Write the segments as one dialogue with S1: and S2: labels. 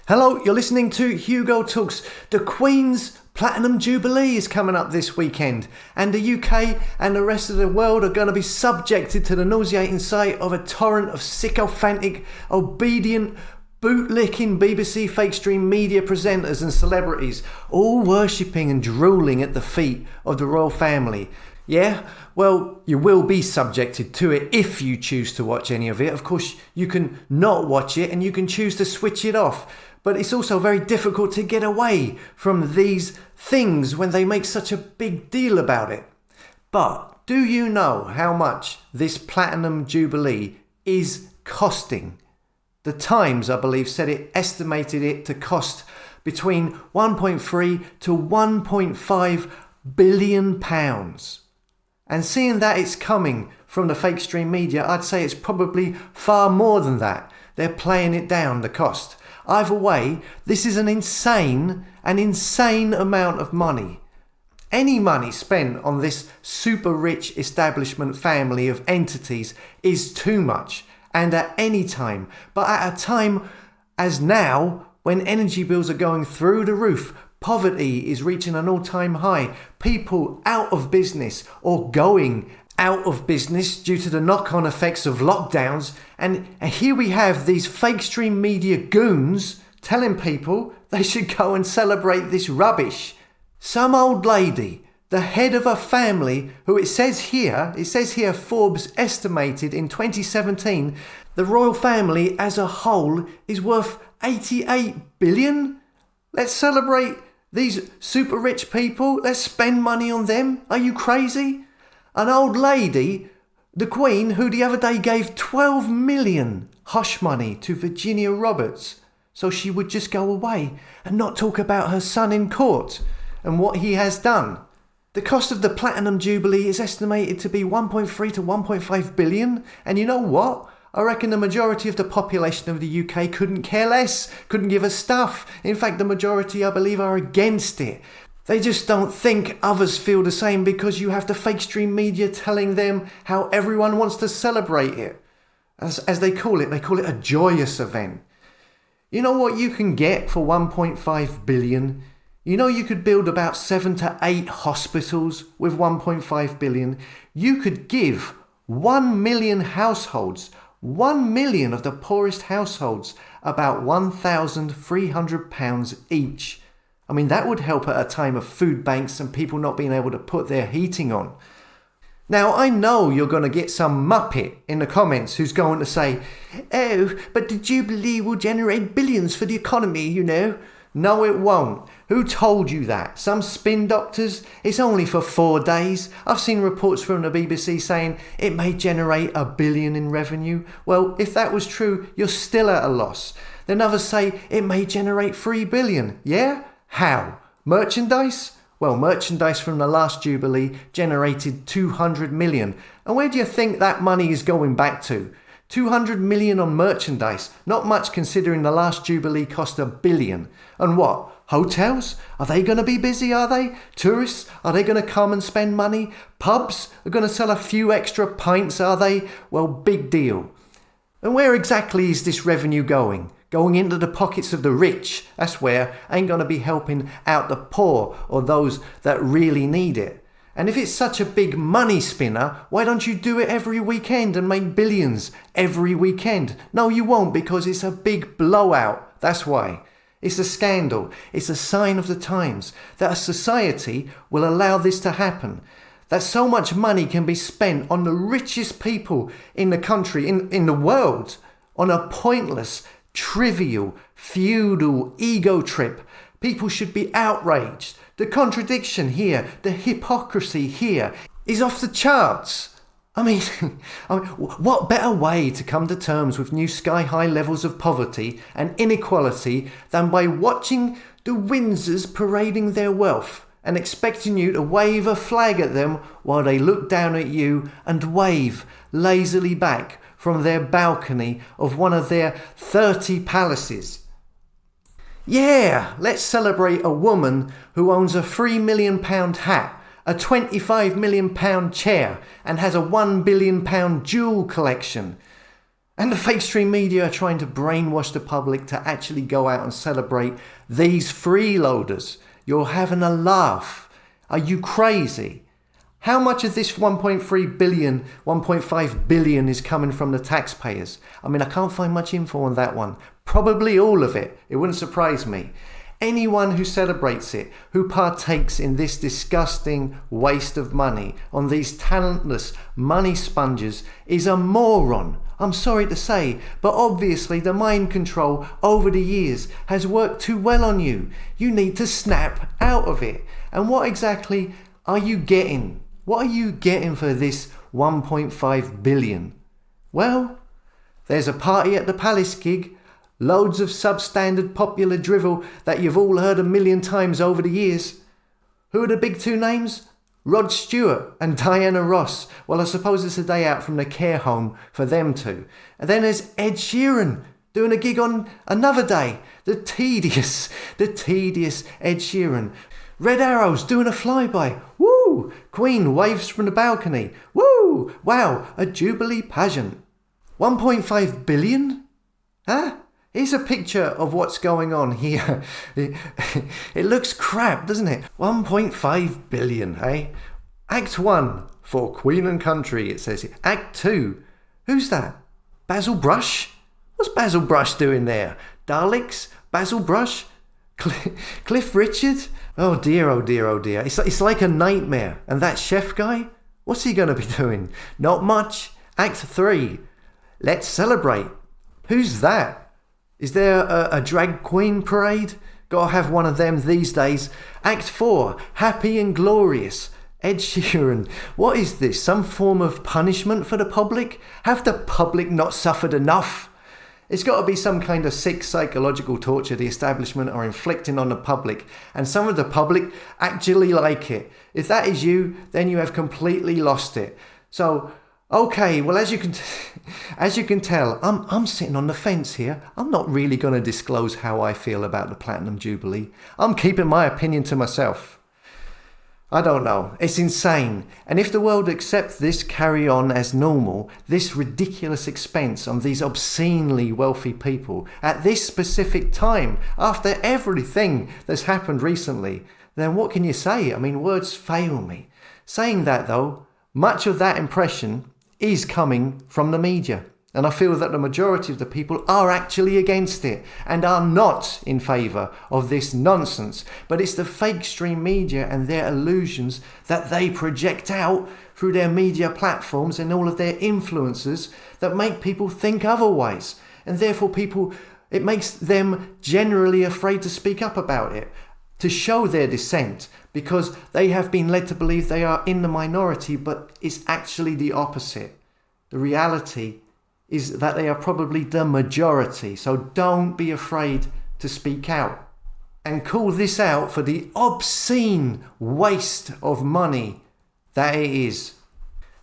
S1: Hello, you're listening to Hugo Talks. The Queen's Platinum Jubilee is coming up this weekend, and the UK and the rest of the world are going to be subjected to the nauseating sight of a torrent of sycophantic, obedient, bootlicking BBC fake stream media presenters and celebrities, all worshipping and drooling at the feet of the royal family. Yeah, well, you will be subjected to it if you choose to watch any of it. Of course, you can not watch it and you can choose to switch it off. But it's also very difficult to get away from these things when they make such a big deal about it. But do you know how much this Platinum Jubilee is costing? The Times, I believe, estimated it to cost between 1.3 to 1.5 billion pounds. And seeing that it's coming from the fake stream media, I'd say it's probably far more than that. They're playing it down, the cost. Either way, this is an insane amount of money. Any money spent on this super rich establishment family of entities is too much, and at any time. But at a time as now, when energy bills are going through the roof, poverty is reaching an all-time high, people out of business or going out of business due to the knock-on effects of lockdowns, and here we have these fake stream media goons telling people they should go and celebrate this rubbish. Some old lady, the head of a family, who it says here Forbes estimated in 2017 the royal family as a whole is worth 88 billion. Let's celebrate these super rich people. Let's spend money on them. Are you crazy? An old lady, the Queen, who the other day gave 12 million hush money to Virginia Roberts so she would just go away and not talk about her son in court and what he has done. The cost of the Platinum Jubilee is estimated to be 1.3 to 1.5 billion. And you know what? I reckon the majority of the population of the UK couldn't care less, couldn't give a stuff. In fact, the majority, I believe, are against it. They just don't think others feel the same because you have the fake stream media telling them how everyone wants to celebrate it. As they call it a joyous event. You know what you can get for 1.5 billion? You know you could build about 7 to 8 hospitals with 1.5 billion. You could give 1 million households, 1 million of the poorest households, about £1,300 each. I mean, that would help at a time of food banks and people not being able to put their heating on. Now, I know you're going to get some muppet in the comments who's going to say, oh, but the Jubilee will generate billions for the economy, you know. No, it won't. Who told you that? Some spin doctors? It's only for 4 days. I've seen reports from the BBC saying it may generate £1 billion in revenue. Well, if that was true, you're still at a loss. Then others say it may generate £3 billion. Yeah? How? Merchandise? Well, merchandise from the last Jubilee generated 200 million. And where do you think that money is going back to? 200 million on merchandise. Not much considering the last Jubilee cost £1 billion. And what? Hotels? Are they going to be busy, are they? Tourists? Are they going to come and spend money? Pubs? Are going to sell a few extra pints, are they? Well, big deal. And where exactly is this revenue going? Going into the pockets of the rich, that's where. Ain't going to be helping out the poor or those that really need it. And if it's such a big money spinner, why don't you do it every weekend and make billions every weekend? No, you won't, because it's a big blowout. That's why. It's a scandal. It's a sign of the times that a society will allow this to happen. That so much money can be spent on the richest people in the country, in the world, on a pointless, trivial, feudal ego trip. People should be outraged. The contradiction here, the hypocrisy here is off the charts. I mean, what better way to come to terms with new sky-high levels of poverty and inequality than by watching the Windsors parading their wealth and expecting you to wave a flag at them while they look down at you and wave lazily back from their balcony of one of their 30 palaces. Yeah, let's celebrate a woman who owns a £3 million hat, a £25 million chair, and has a £1 billion jewel collection. And the fake stream media are trying to brainwash the public to actually go out and celebrate these freeloaders. You're having a laugh. Are you crazy? How much of this 1.3 billion, 1.5 billion is coming from the taxpayers? I mean, I can't find much info on that one. Probably all of it. It wouldn't surprise me. Anyone who celebrates it, who partakes in this disgusting waste of money on these talentless money sponges, is a moron. I'm sorry to say, but obviously the mind control over the years has worked too well on you. You need to snap out of it. And what exactly are you getting? What are you getting for this 1.5 billion? Well, there's a party at the Palace gig, loads of substandard popular drivel that you've all heard a million times over the years. Who are the big two names? Rod Stewart and Diana Ross. Well, I suppose it's a day out from the care home for them two. And then there's Ed Sheeran doing a gig on another day. The tedious Ed Sheeran. Red Arrows doing a flyby. Woo! Queen waves from the balcony. Woo! Wow, a Jubilee pageant. 1.5 billion? Huh? Here's a picture of what's going on here. It looks crap, doesn't it? 1.5 billion, eh? Act 1, for Queen and Country, it says here. Act 2, who's that? Basil Brush? What's Basil Brush doing there? Daleks? Basil Brush? Cliff Richard? Oh dear, oh dear, oh dear. It's like a nightmare. And that chef guy? What's he going to be doing? Not much. Act 3, let's celebrate. Who's that? Is there a drag queen parade? Gotta have one of them these days. Act 4, Happy and Glorious. Ed Sheeran. What is this? Some form of punishment for the public? Have the public not suffered enough? It's got to be some kind of sick psychological torture the establishment are inflicting on the public, and some of the public actually like it. If that is you, then you have completely lost it. So, okay, well, as you can tell, I'm sitting on the fence here. I'm not really going to disclose how I feel about the Platinum Jubilee. I'm keeping my opinion to myself. I don't know. It's insane. And if the world accepts this carry on as normal, this ridiculous expense on these obscenely wealthy people at this specific time, after everything that's happened recently, then what can you say? I mean, words fail me. Saying that though, much of that impression is coming from the media. And I feel that the majority of the people are actually against it and are not in favour of this nonsense. But it's the fake stream media and their illusions that they project out through their media platforms and all of their influencers that make people think otherwise. And therefore it makes them generally afraid to speak up about it, to show their dissent, because they have been led to believe they are in the minority, but it's actually the opposite. The reality is that they are probably the majority. So don't be afraid to speak out and call this out for the obscene waste of money that it is.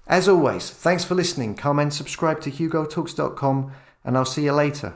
S1: As always, thanks for listening. Comment, subscribe to HugoTalks.com, and I'll see you later.